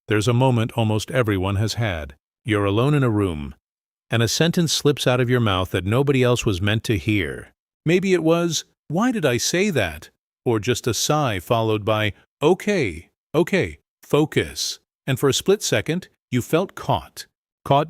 There's a moment almost everyone has had. You're alone in a room, and a sentence slips out of your mouth that nobody else was meant to hear. Maybe it was, "Why did I say that?" Or just a sigh followed by, "Okay, focus." And for a split second, you felt caught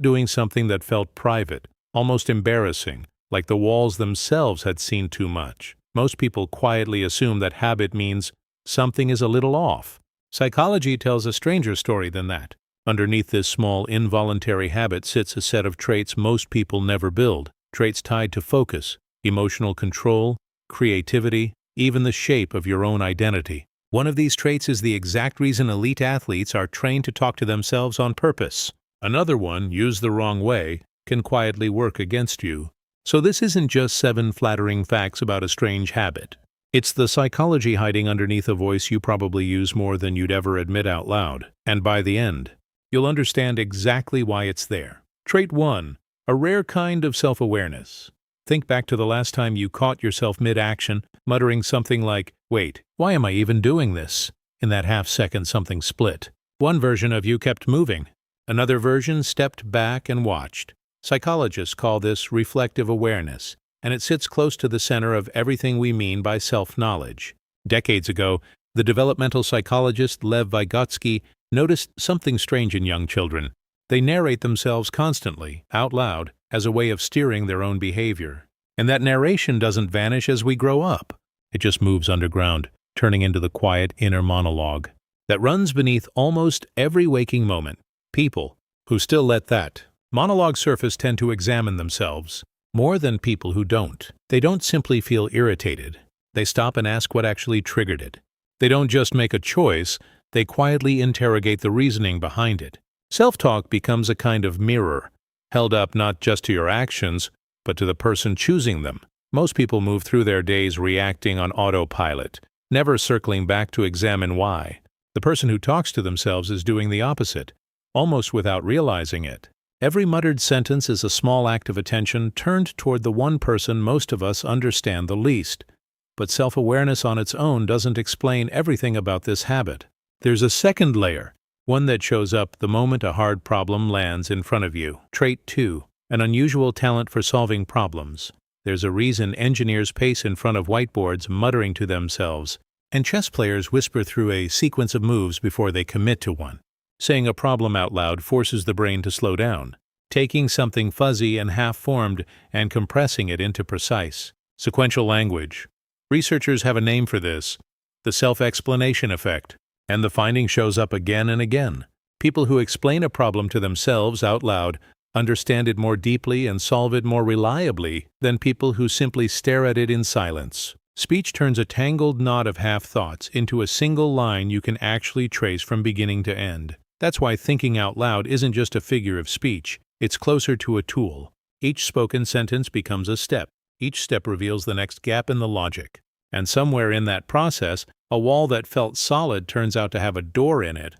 doing something that felt private, almost embarrassing, like the walls themselves had seen too much. Most people quietly assume that habit means something is a little off. Psychology tells a stranger story than that. Underneath this small involuntary habit sits a set of traits most people never build, traits tied to focus, emotional control, creativity, even the shape of your own identity. One of these traits is the exact reason elite athletes are trained to talk to themselves on purpose. Another one, used the wrong way, can quietly work against you. So this isn't just 7 flattering facts about a strange habit. It's the psychology hiding underneath a voice you probably use more than you'd ever admit out loud. And by the end, you'll understand exactly why it's there. Trait 1. A rare kind of self-awareness. Think back to the last time you caught yourself mid-action, muttering something like, "Wait, why am I even doing this?" In that half-second, something split. One version of you kept moving. Another version stepped back and watched. Psychologists call this reflective awareness, and it sits close to the center of everything we mean by self-knowledge. Decades ago, the developmental psychologist Lev Vygotsky noticed something strange in young children. They narrate themselves constantly, out loud, as a way of steering their own behavior. And that narration doesn't vanish as we grow up. It just moves underground, turning into the quiet inner monologue that runs beneath almost every waking moment. People who still let that monologue surface tend to examine themselves more than people who don't. They don't simply feel irritated. They stop and ask what actually triggered it. They don't just make a choice, they quietly interrogate the reasoning behind it. Self-talk becomes a kind of mirror, held up not just to your actions, but to the person choosing them. Most people move through their days reacting on autopilot, never circling back to examine why. The person who talks to themselves is doing the opposite, almost without realizing it. Every muttered sentence is a small act of attention turned toward the one person most of us understand the least. But self-awareness on its own doesn't explain everything about this habit. There's a second layer, one that shows up the moment a hard problem lands in front of you. Trait 2. An unusual talent for solving problems. There's a reason engineers pace in front of whiteboards muttering to themselves, and chess players whisper through a sequence of moves before they commit to one. Saying a problem out loud forces the brain to slow down, taking something fuzzy and half-formed and compressing it into precise, sequential language. Researchers have a name for this, the self-explanation effect, and the finding shows up again and again. People who explain a problem to themselves out loud understand it more deeply and solve it more reliably than people who simply stare at it in silence. Speech turns a tangled knot of half-thoughts into a single line you can actually trace from beginning to end. That's why thinking out loud isn't just a figure of speech, it's closer to a tool. Each spoken sentence becomes a step. Each step reveals the next gap in the logic. And somewhere in that process, a wall that felt solid turns out to have a door in it.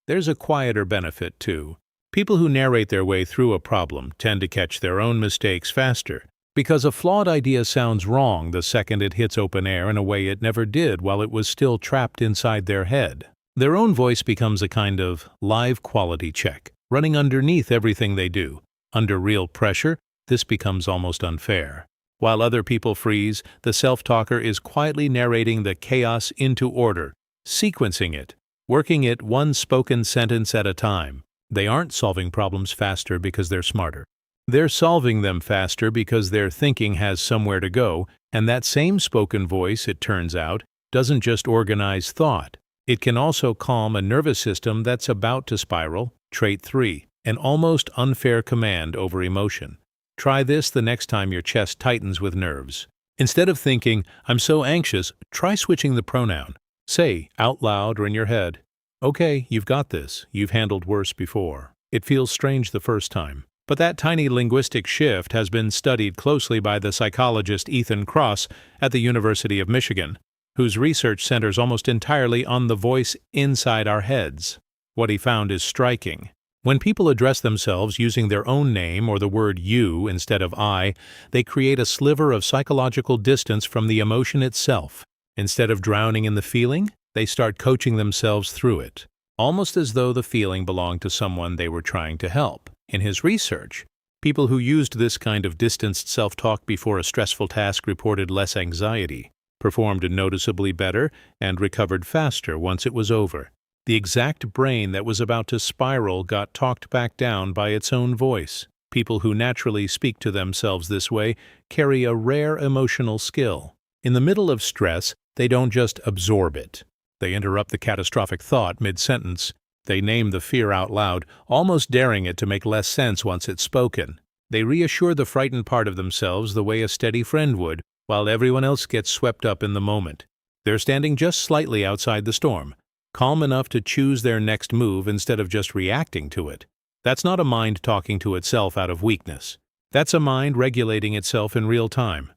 There's a quieter benefit, too. People who narrate their way through a problem tend to catch their own mistakes faster, because a flawed idea sounds wrong the second it hits open air in a way it never did while it was still trapped inside their head. Their own voice becomes a kind of live quality check, running underneath everything they do. Under real pressure, this becomes almost unfair. While other people freeze, the self-talker is quietly narrating the chaos into order, sequencing it, working it one spoken sentence at a time. They aren't solving problems faster because they're smarter. They're solving them faster because their thinking has somewhere to go, and that same spoken voice, it turns out, doesn't just organize thought. It can also calm a nervous system that's about to spiral. Trait 3. An almost unfair command over emotion. Try this the next time your chest tightens with nerves. Instead of thinking, "I'm so anxious," try switching the pronoun. Say, out loud or in your head, "Okay, you've got this. You've handled worse before." It feels strange the first time, but that tiny linguistic shift has been studied closely by the psychologist Ethan Kross at the University of Michigan, whose research centers almost entirely on the voice inside our heads. What he found is striking. When people address themselves using their own name or the word you instead of I, they create a sliver of psychological distance from the emotion itself. Instead of drowning in the feeling, they start coaching themselves through it. almost as though the feeling belonged to someone they were trying to help. In his research, people who used this kind of distanced self-talk before a stressful task reported less anxiety, performed noticeably better, and recovered faster once it was over. The exact brain that was about to spiral got talked back down by its own voice. People who naturally speak to themselves this way carry a rare emotional skill. In the middle of stress, they don't just absorb it. They interrupt the catastrophic thought mid-sentence. They name the fear out loud, almost daring it to make less sense once it's spoken. They reassure the frightened part of themselves the way a steady friend would, while everyone else gets swept up in the moment. They're standing just slightly outside the storm, calm enough to choose their next move instead of just reacting to it. That's not a mind talking to itself out of weakness. That's a mind regulating itself in real time.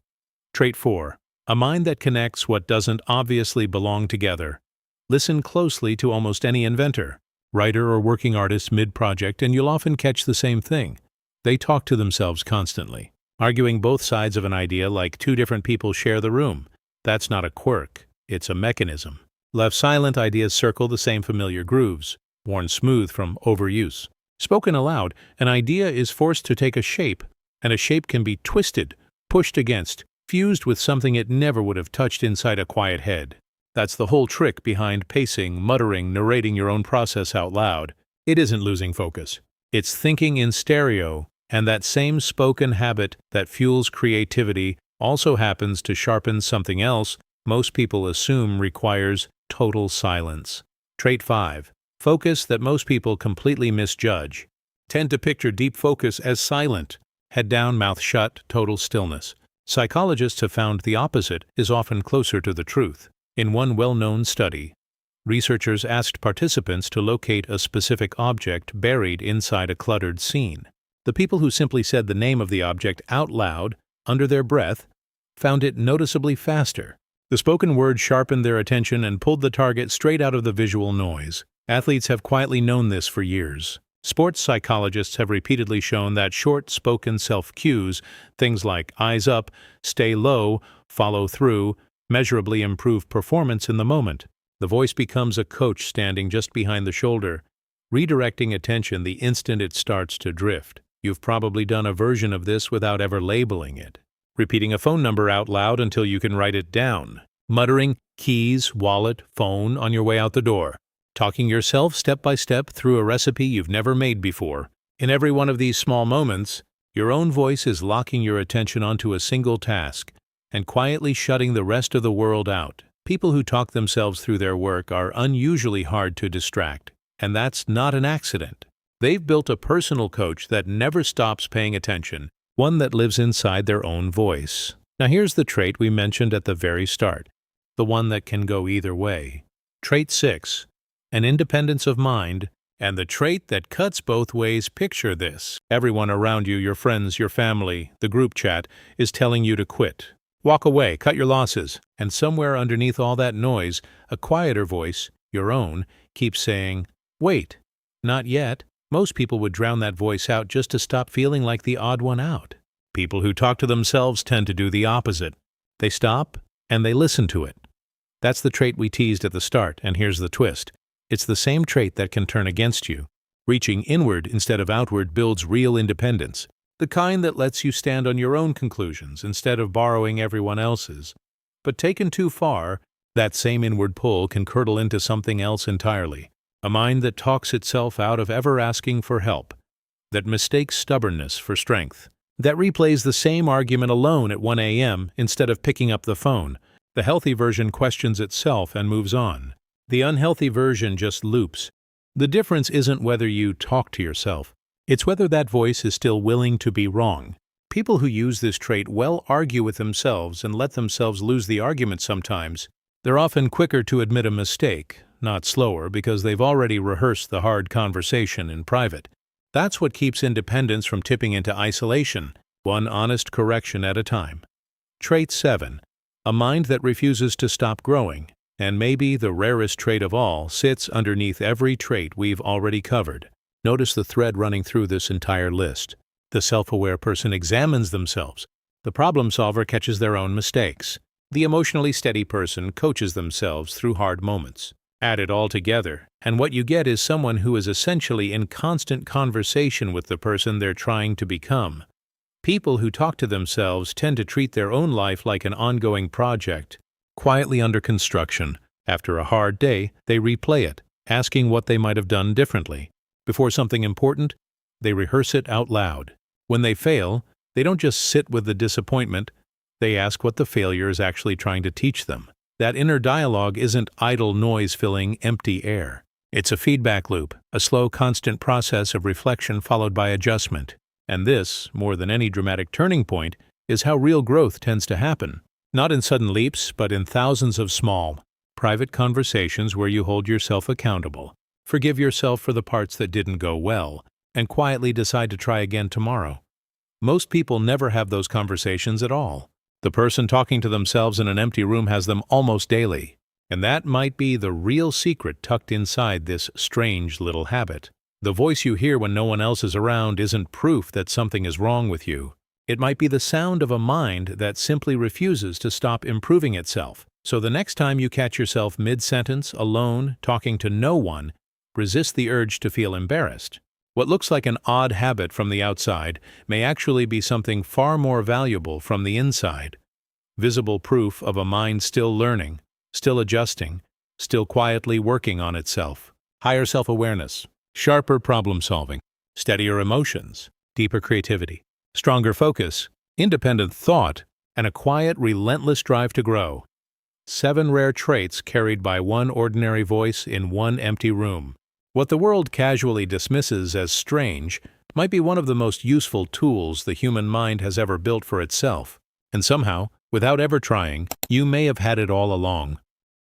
Trait 4. A mind that connects what doesn't obviously belong together. Listen closely to almost any inventor, writer or working artist mid-project, and you'll often catch the same thing. They talk to themselves constantly, arguing both sides of an idea like two different people share the room. That's not a quirk, it's a mechanism. Left silent, ideas circle the same familiar grooves, worn smooth from overuse. Spoken aloud, an idea is forced to take a shape, and a shape can be twisted, pushed against, fused with something it never would have touched inside a quiet head. That's the whole trick behind pacing, muttering, narrating your own process out loud. It isn't losing focus. It's thinking in stereo, and that same spoken habit that fuels creativity also happens to sharpen something else most people assume requires total silence. Trait 5. Focus that most people completely misjudge. Tend to picture deep focus as silent, head down, mouth shut, total stillness. Psychologists have found the opposite is often closer to the truth. In one well-known study, researchers asked participants to locate a specific object buried inside a cluttered scene. The people who simply said the name of the object out loud, under their breath, found it noticeably faster. The spoken word sharpened their attention and pulled the target straight out of the visual noise. Athletes have quietly known this for years. Sports psychologists have repeatedly shown that short spoken self-cues, things like eyes up, stay low, follow through, measurably improve performance in the moment. The voice becomes a coach standing just behind the shoulder, redirecting attention the instant it starts to drift. You've probably done a version of this without ever labeling it. Repeating a phone number out loud until you can write it down. Muttering keys, wallet, phone on your way out the door. Talking yourself step by step through a recipe you've never made before. In every one of these small moments, your own voice is locking your attention onto a single task and quietly shutting the rest of the world out. People who talk themselves through their work are unusually hard to distract, and that's not an accident. They've built a personal coach that never stops paying attention, one that lives inside their own voice. Now here's the trait we mentioned at the very start, the one that can go either way. Trait 6. An independence of mind, and the trait that cuts both ways. Picture this. Everyone around you, your friends, your family, the group chat, is telling you to quit. Walk away, cut your losses, and somewhere underneath all that noise, a quieter voice, your own, keeps saying, wait, not yet. Most people would drown that voice out just to stop feeling like the odd one out. People who talk to themselves tend to do the opposite. They stop, and they listen to it. That's the trait we teased at the start, and here's the twist. It's the same trait that can turn against you. Reaching inward instead of outward builds real independence, the kind that lets you stand on your own conclusions instead of borrowing everyone else's. But taken too far, that same inward pull can curdle into something else entirely. A mind that talks itself out of ever asking for help, that mistakes stubbornness for strength, that replays the same argument alone at 1 a.m. instead of picking up the phone. The healthy version questions itself and moves on. The unhealthy version just loops. The difference isn't whether you talk to yourself. It's whether that voice is still willing to be wrong. People who use this trait well argue with themselves and let themselves lose the argument sometimes. They're often quicker to admit a mistake, not slower, because they've already rehearsed the hard conversation in private. That's what keeps independence from tipping into isolation, one honest correction at a time. Trait 7. A mind that refuses to stop growing, and maybe the rarest trait of all, sits underneath every trait we've already covered. Notice the thread running through this entire list. The self-aware person examines themselves. The problem solver catches their own mistakes. The emotionally steady person coaches themselves through hard moments. Add it all together, and what you get is someone who is essentially in constant conversation with the person they're trying to become. People who talk to themselves tend to treat their own life like an ongoing project, quietly under construction. After a hard day, they replay it, asking what they might have done differently. Before something important, they rehearse it out loud. When they fail, they don't just sit with the disappointment, they ask what the failure is actually trying to teach them. That inner dialogue isn't idle noise filling empty air. It's a feedback loop, a slow, constant process of reflection followed by adjustment. And this, more than any dramatic turning point, is how real growth tends to happen. Not in sudden leaps, but in thousands of small, private conversations where you hold yourself accountable, forgive yourself for the parts that didn't go well, and quietly decide to try again tomorrow. Most people never have those conversations at all. The person talking to themselves in an empty room has them almost daily, and that might be the real secret tucked inside this strange little habit. The voice you hear when no one else is around isn't proof that something is wrong with you. It might be the sound of a mind that simply refuses to stop improving itself. So the next time you catch yourself mid-sentence, alone, talking to no one, resist the urge to feel embarrassed. What looks like an odd habit from the outside may actually be something far more valuable from the inside. Visible proof of a mind still learning, still adjusting, still quietly working on itself. Higher self-awareness, sharper problem-solving, steadier emotions, deeper creativity, stronger focus, independent thought, and a quiet, relentless drive to grow. 7 rare traits carried by one ordinary voice in one empty room. What the world casually dismisses as strange might be one of the most useful tools the human mind has ever built for itself. And somehow, without ever trying, you may have had it all along.